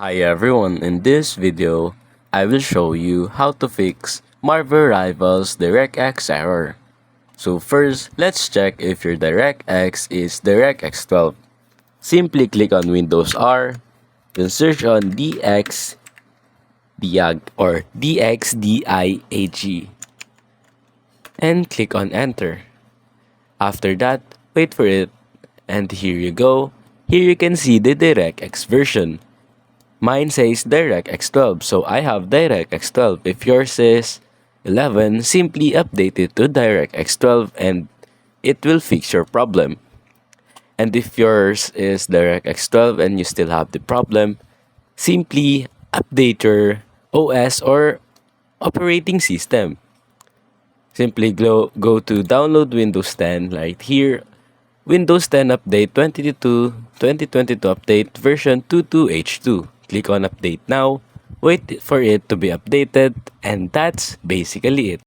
Hi everyone, in this video, I will show you how to fix Marvel Rivals Directx error. So first, let's check if your Directx is Directx 12. Simply click on Windows R, then search on DXDIAG or DXDIAG and click on enter. After that, wait for it, and here you go. Here you can see the Directx version. Mine says Directx 12, so I have Directx 12. If yours is 11, simply update it to Directx 12 and it will fix your problem. And if yours is Directx 12 and you still have the problem, simply update your OS or operating system. Simply go to download Windows 10 right here. Windows 10 Update 2022 Update version 22H2. Click on Update now, wait for it to be updated, and that's basically it.